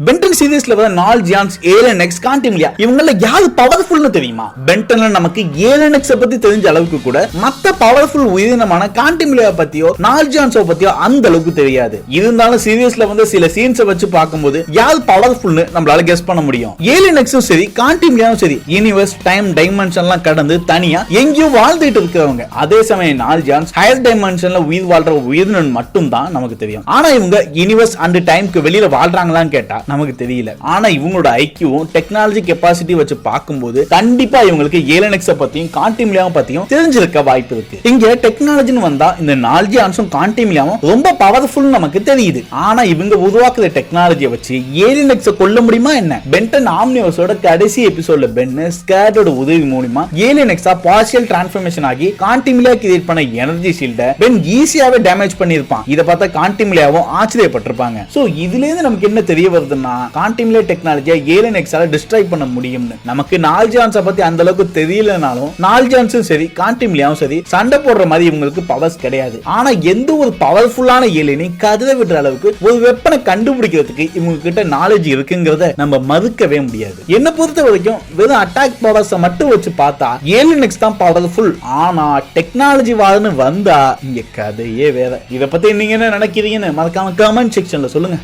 Ben 10 சீரிஸ்ல வர நால் ஜியான்ஸ் Alan X காண்டிமிலியா இவங்கள யாரு பவர்ஃபுல்னு தெரியுமா? பென்டன்ல நமக்கு ஏலன் எக்ஸ் பத்தி தெரிஞ்ச அளவுக்கு கூட மத்த பவர்ஃபுல் உயிரினமான காண்டிமிலியா பத்தியோ நால் ஜியான்ஸோ பத்தியோ அந்த அளவுக்கு தெரியாது. இருந்தாலும் சீரிஸ்ல வந்து சில சீன்ஸ் வச்சு பார்க்கும்போது யாரு பவர்ஃபுல்னு நம்மளால கெஸ் பண்ண முடியும். ஏலன் எக்ஸும் சரி காண்டிமிலியாவும் சரி யூனிவர்ஸ் டைம் டைமென்ஷன்லாம் கடந்து தனியா எங்கேயும் வாழ்ந்துட்டு இருக்கிறவங்க. அதே சமயம் நால் ஜியான்ஸ் ஹையர் டைமென்ஷன்ல உயிர் வாழ்ற உயிரினம் மட்டும் தான் நமக்கு தெரியும். ஆனா இவங்க யூனிவர்ஸ் அண்ட் டைம்க்கு வெளியில வாழ்றாங்களான்னு கேட்டா நமக்கு தெரியல. ஆனா இவங்களோட ஐக்கியூவும் டெக்னாலஜி கெபாசிட்டி வச்சு பார்க்கும்போது கண்டிப்பா இவங்களுக்கு ஏலன் எக்ஸ் பத்தியும் காண்டிமிலியாவும் பத்தியும் தெரிஞ்சிருக்க வாய்ப்பு இருக்கு. இங்க டெக்னாலஜின்னு வந்தா இந்த நால் ஜியான்ஸும் காண்டிமிலியாவும் ரொம்ப பவர்ஃபுல் நமக்கு தெரியுது. ஆனா இவங்க உருவாக்குற டெக்னாலஜியை வச்சு ஏலன் எக்ஸ் கொல்ல முடியுமா என்ன? பென்டன் ஆம்னிவர்ஸோட கடைசி எபிசோட்ல பென் ஸ்கேட்டோட உதவி மூலமா ஏலன் எக்ஸா பார்ஷியல் டிரான்ஸ்ஃபர்மேஷன் ஆகி காண்டிமிலியா கிரியேட் பண்ண எனர்ஜி ஷீல்ட பென் ஈஸியாவே டேமேஜ் பண்ணிருப்பான். இத பார்த்தா காண்டிமிலியாவும் ஆச்சரியப்பட்டிருப்பாங்க. சோ இதுல இருந்து நமக்கு என்ன தெரிய வருதுன்னா காண்டிமிலியா டெக்னாலஜியை ஏலன் எக்ஸால டிஸ்ட்ராய் பண்ண முடியும்னு. நமக்கு நால் ஜியான்ஸை பத்தி அந்த அளவுக்கு தெரியலனாலும் நால் ஜியான்ஸும் சரி காண்டிமிலியாவும் சரி சண்டை போடுற மாதிரி இவங்களுக்கு பவர்ஸ் கிடையாது. ஆனா எந்த ஒரு பவர்ஃபுல்லான ஏலியனை கதற விடுற அளவுக்கு ஒரு வெப்பனை கண்டுபிடிக்கிறதுக்கு இவங்க கிட்ட நாலேஜ் இருக்குங்கிறத நம்ம மறுக்கவே முடியாது. என்ன பொறுத்த வரைக்கும் வெறும் அட்டாக் பவர்ஸ் மட்டும் வச்சு பார்த்தா ஏலியன் எக்ஸ் தான் பவர்ஃபுல். ஆனா டெக்னாலஜி வார்னு வந்தா இங்க கதையே வேற. இத பத்தி நீங்க என்ன நினைக்கிறீங்கன்னு மறக்காம கமெண்ட் செக்ஷன்ல சொல்லுங்க.